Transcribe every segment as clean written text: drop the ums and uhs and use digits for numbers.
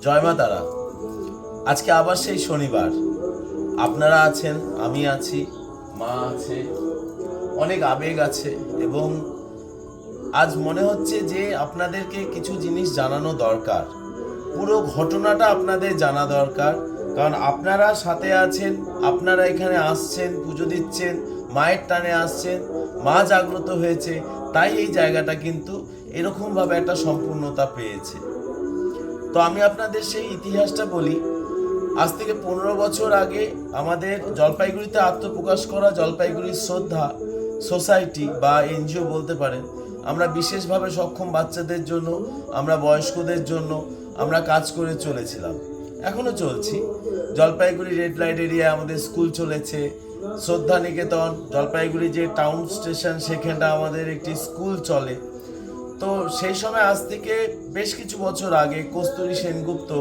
জয় মা তারা। আজকে আবার সেই শনিবার, আপনারা আছেন, আমি আছি, মা আছে, অনেক আবেগ আছে এবং আজ মনে হচ্ছে যে আপনাদেরকে কিছু জিনিস জানানো দরকার। পুরো ঘটনাটা আপনাদের জানা দরকার, কারণ আপনারা সাথে আছেন, আপনারা এখানে আসছেন, পুজো দিচ্ছেন, মায়ের টানে আসছেন, মা জাগ্রত হয়েছে, তাই এই জায়গাটা কিন্তু এরকমভাবে একটা সম্পূর্ণতা পেয়েছে। তো আমি আপনাদের সেই ইতিহাসটা বলি। আজ থেকে 15 বছর আগে আমাদের জলপাইগুড়িতে আত্মপ্রকাশ করা জলপাইগুড়ি শ্রদ্ধা সোসাইটি বা এনজিও বলতে পারেন, আমরা বিশেষভাবে সক্ষম বাচ্চাদের জন্য, আমরা বয়স্কদের জন্য আমরা কাজ করে চলেছিলাম, এখনো চলছি। জলপাইগুড়ি রেড লাইট এরিয়ায় আমাদের স্কুল চলেছে, শ্রদ্ধা নিকেতন জলপাইগুড়ি যে টাউন স্টেশন সেখানটা আমাদের একটি স্কুল চলে। তো সেই সময় আজ থেকে বেশ কিছু বছর আগে কস্তুরী সেনগুপ্ত,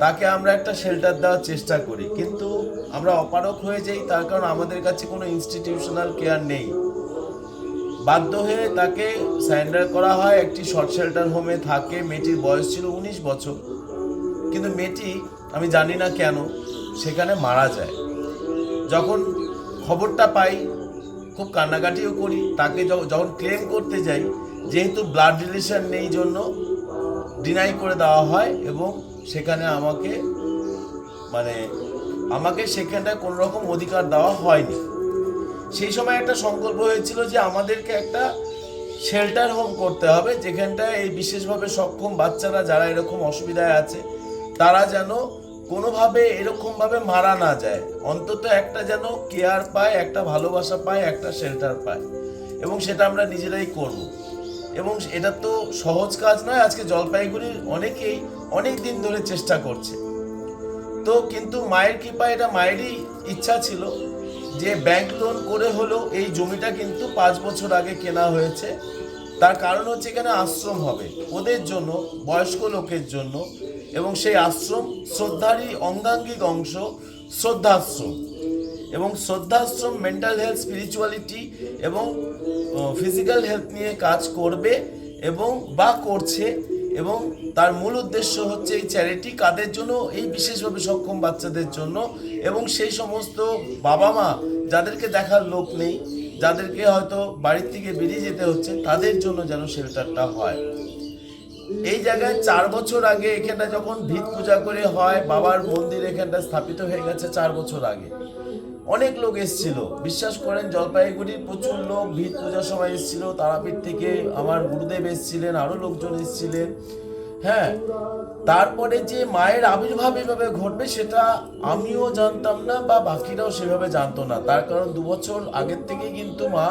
তাকে আমরা একটা শেল্টার দেওয়ার চেষ্টা করি, কিন্তু আমরা অপারক হয়ে যাই, তার কারণ আমাদের কাছে কোনো ইনস্টিটিউশনাল কেয়ার নেই। বাধ্য হয়ে তাকে সারেন্ডার করা হয় একটি শর্ট শেল্টার হোমে থাকে। মেয়েটির বয়স ছিল 19 বছর, কিন্তু মেয়েটি আমি জানি না কেন সেখানে মারা যায়। যখন খবরটা পাই খুব কান্নাকাটিও করি। তাকে যখন ক্লেম করতে যাই, যেহেতু ব্লাড রিলেশন নেই জন্য ডিনাই করে দেওয়া হয় এবং সেখানে আমাকে সেখানটায় কোনো রকম অধিকার দেওয়া হয়নি। সেই সময় একটা সংকল্প হয়েছিল যে আমাদেরকে একটা শেল্টার হোম করতে হবে, যেখানটায় এই বিশেষভাবে সক্ষম বাচ্চারা যারা এরকম অসুবিধায় আছে তারা যেন কোনোভাবে এরকমভাবে মারা না যায়, অন্তত একটা যেন কেয়ার পায়, একটা ভালোবাসা পায়, একটা শেল্টার পায়, এবং সেটা আমরা নিজেরাই করব। এবং এটা তো সহজ কাজ নয়। আজকে জলপাইগুড়ির অনেকেই অনেক দিন ধরে চেষ্টা করছে। তো কিন্তু মায়ের কৃপায়, এটা মায়েরই ইচ্ছা ছিল যে ব্যাংক লোন করে হলেও এই জমিটা কিন্তু 5 বছর আগে কেনা হয়েছে। তার কারণ হচ্ছে এখানে আশ্রম হবে ওদের জন্য, বয়স্ক লোকের জন্য, এবং সেই আশ্রম শ্রদ্ধারই অঙ্গাঙ্গিক অংশ শ্রদ্ধাশ্রম। এবং শ্রদ্ধাশ্রম মেন্টাল হেলথ, স্পিরিচুয়ালিটি এবং ফিজিক্যাল হেলথ নিয়ে কাজ করবে এবং বা করছে, এবং তার মূল উদ্দেশ্য হচ্ছে এই চ্যারিটি কাদের জন্য, এই বিশেষভাবে সক্ষম বাচ্চাদের জন্য, এবং সেই সমস্ত বাবা মা যাদেরকে দেখার লোক নেই, যাদেরকে হয়তো বাড়ির থেকে বেরিয়ে যেতে হচ্ছে, তাদের জন্য যেন শেল্টারটা হয়। এই জায়গায় 4 বছর আগে এখানটা যখন ভিত পূজা করে হয়, বাবার মন্দির এখানটা স্থাপিত হয়ে গেছে 4 বছর আগে। অনেক লোক এসেছিল, বিশ্বাস করেন, জলপাইগুড়ির প্রচুর লোক ভিত পূজার সময় এসেছিল। তারাপীঠ থেকে আমার গুরুদেব এসেছিলেন, আরো লোকজন এসেছিলেন। হ্যাঁ, তারপরে যে মায়ের আবির্ভাব এভাবে ঘটবে সেটা আমিও জানতাম না, বা বাকিরাও সেভাবে জানতো না। তার কারণ 2 বছর আগের থেকে কিন্তু মা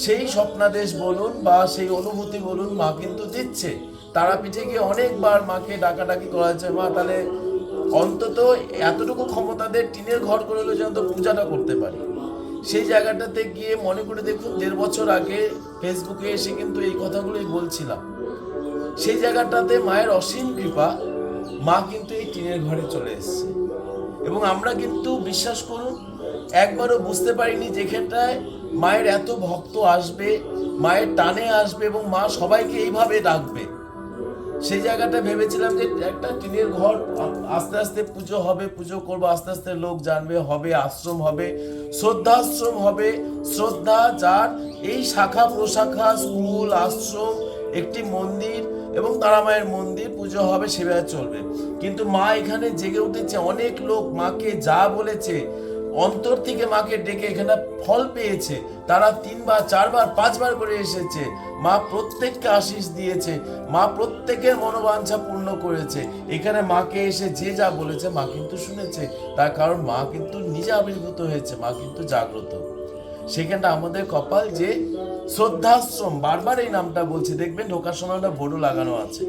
সেই স্বপ্নাদেশ বলুন বা সেই অনুভূতি বলুন, মা কিন্তু দিচ্ছে। তারাপীঠে গিয়ে অনেকবার মাকে ডাকাডাকি করা হয়েছে, মা তাহলে অন্তত এতটুকু ক্ষমতাদের টিনের ঘর করে হলে যেন তো পূজাটা করতে পারি। সেই জায়গাটাতে গিয়ে মনে করে দেখুন, 1.5 বছর আগে ফেসবুকে এসে কিন্তু এই কথাগুলোই বলছিলাম। সেই জায়গাটাতে মায়ের অসীম কৃপা, মা কিন্তু এই টিনের ঘরে চলে এসেছে। এবং আমরা কিন্তু বিশ্বাস করুন একবারও বুঝতে পারিনি যেখানটায় মায়ের এত ভক্ত আসবে, মায়ের টানে আসবে এবং মা সবাইকে এইভাবে ডাকবে। সেই জায়গাটা ভেবেছিলাম যে একটা টিনের ঘর, আস্তে আস্তে পুজো হবে, পুজো করবো, আস্তে আস্তে লোক জানবে, হবে আশ্রম, হবে শ্রদ্ধাশ্রম, হবে শ্রদ্ধা, যার এই শাখা প্রশাখা, স্কুল, আশ্রম, একটি মন্দির এবং তারা মায়ের মন্দির, পুজো হবে, সেভাবে চলবে। কিন্তু মা এখানে জেগে উঠেছে, অনেক লোক মাকে যা বলেছে, অন্তর থেকে মাকে ডেকে এখানে ফল পেয়েছে। তারা 3 বার 4 বার 5 বার করে এসেছে। মা প্রত্যেককে আশীষ দিয়েছে, মা প্রত্যেকের মনোবাঞ্ছা পূর্ণ করেছে। এখানে মাকে এসে যে যা বলেছে মা কিন্তু শুনেছে, তার কারণ মা কিন্তু নিজে আবির্ভূত হয়েছে, মা কিন্তু জাগ্রত। সেখানটা আমাদের কপাল যে শ্রদ্ধাশ্রম, বারবার এই নামটা বলছি, দেখবেন ঢোকার সময় একটা বোর্ডও লাগানো আছে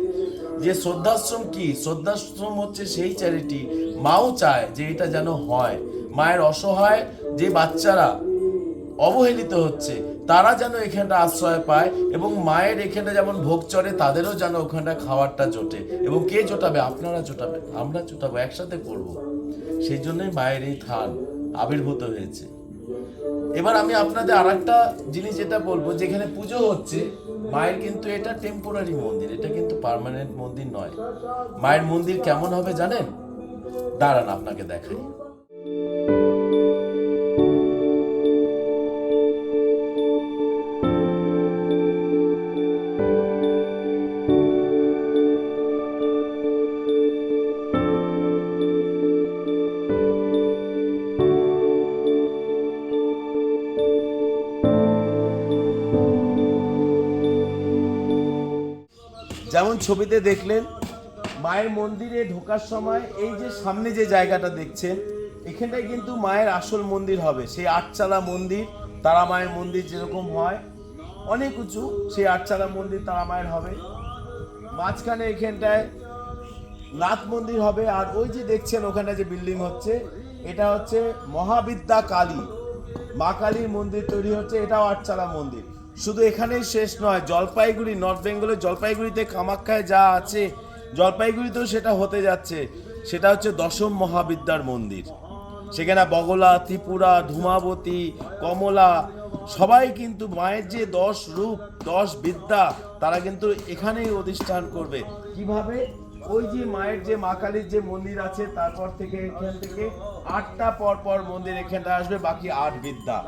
যে শ্রদ্ধাশ্রম কি। শ্রদ্ধাশ্রম হচ্ছে সেই চ্যারিটি, মাও চায় যে এটা যেন হয়। মায়ের অসহায় যে বাচ্চারা অবহেলিত হচ্ছে তারা যেন এখানটা আশ্রয় পায়, এবং মায়ের এখানটা যেমন ভোগ চড়ে তাদেরও যেন ওখানটা খাবারটা জোটে। এবং কে জোটাবে? আপনারা জোটাবে, আমরা জোটাবো, একসাথে করব। সেই জন্যই মায়ের এই থান আবির্ভূত হয়েছে। এবার আমি আপনাদের আর একটা জিনিস যেটা বলবো, যেখানে পুজো হচ্ছে মায়ের, কিন্তু এটা টেম্পোরারি মন্দির, এটা কিন্তু পার্মানেন্ট মন্দির নয়। মায়ের মন্দির কেমন হবে জানেন? দাঁড়ান আপনাকে দেখাই। যেমন ছবিতে দেখলেন, মায়ের মন্দিরে ঢোকার সময় এই যে সামনে যে জায়গাটা দেখছেন, এখানটায় কিন্তু মায়ের আসল মন্দির হবে। সেই আটচালা মন্দির, তারা মায়ের মন্দির যেরকম হয় অনেক উঁচু, সেই আটচালা মন্দির তারা মায়ের হবে। মাঝখানে এখানটায় নাথ মন্দির হবে। আর ওই যে দেখছেন ওখানে যে বিল্ডিং হচ্ছে, এটা হচ্ছে মহাবিদ্যা কালী, মা কালীর মন্দির তৈরি হচ্ছে, এটাও আটচালা মন্দির। শুধু এখানেই শেষ নয়, জলপাইগুড়ি, নর্থ বেঙ্গলের জলপাইগুড়িতে কামাখ্যায় যা আছে, জলপাইগুড়িতেও সেটা হতে যাচ্ছে। সেটা হচ্ছে দশম মহাবিদ্যার মন্দির। সেখানে বগলা, ত্রিপুরা, ধূমাবতী, কমলা সবাই কিন্তু মায়ের যে 10 রূপ 10 বিদ্যা, তারা কিন্তু এখানেই অধিষ্ঠান করবে। কিভাবে? ওই যে মায়ের যে মা কালীর যে মন্দির আছে, তারপর থেকে এখান থেকে 8টা পর মন্দির এখানটা আসবে, বাকি 8 বিদ্যা।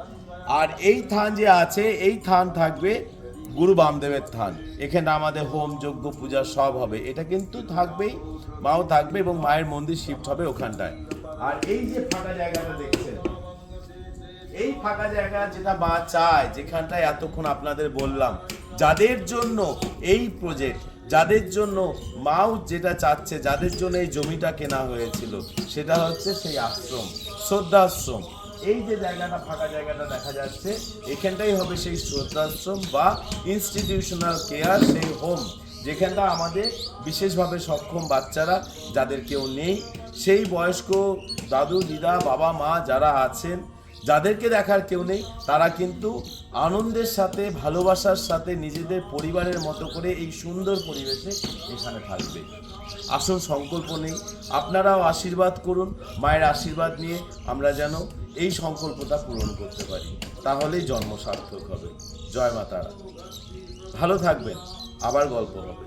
আর এই থান যে আছে, এই থান থাকবে গুরু বামদেবের থান। এখানে আমাদের হোম যজ্ঞ পূজা সব হবে, এটা কিন্তু থাকবেই, মাও থাকবে এবং মায়ের মন্দির শিফট হবে ওখানটায়। আর এই যে ফাঁকা জায়গাটা দেখছেন, এই ফাঁকা জায়গা যেটা মা চায়, যেখানটায় এতক্ষণ আপনাদের বললাম যাদের জন্য এই প্রজেক্ট, যাদের জন্য মাও যেটা চাচ্ছে, যাদের জন্য এই জমিটা কেনা হয়েছিল, সেটা হচ্ছে সেই আশ্রম, শ্রদ্ধাশ্রম। এই যে জায়গাটা, ফাঁকা জায়গাটা দেখা যাচ্ছে, এখানটাই হবে সেই শ্রদ্ধাশ্রম বা ইনস্টিটিউশনাল কেয়ার, সেই হোম, যেখানটা আমাদের বিশেষভাবে সক্ষম বাচ্চারা, যাদের কেউ নেই, সেই বয়স্ক দাদু দিদা বাবা মা যারা আছেন, যাদেরকে দেখার কেউ নেই, তারা কিন্তু আনন্দের সাথে, ভালোবাসার সাথে নিজেদের পরিবারের মতো করে এই সুন্দর পরিবেশে এখানে থাকবে। আসল সংকল্প নেই, আপনারাও আশীর্বাদ করুন। মায়ের আশীর্বাদ নিয়ে আমরা যেন এই সংকল্পটা পূরণ করতে পারি, তাহলেই জন্ম সার্থক হবে। জয় মা তারা। ভালো থাকবেন, আবার গল্প হবে।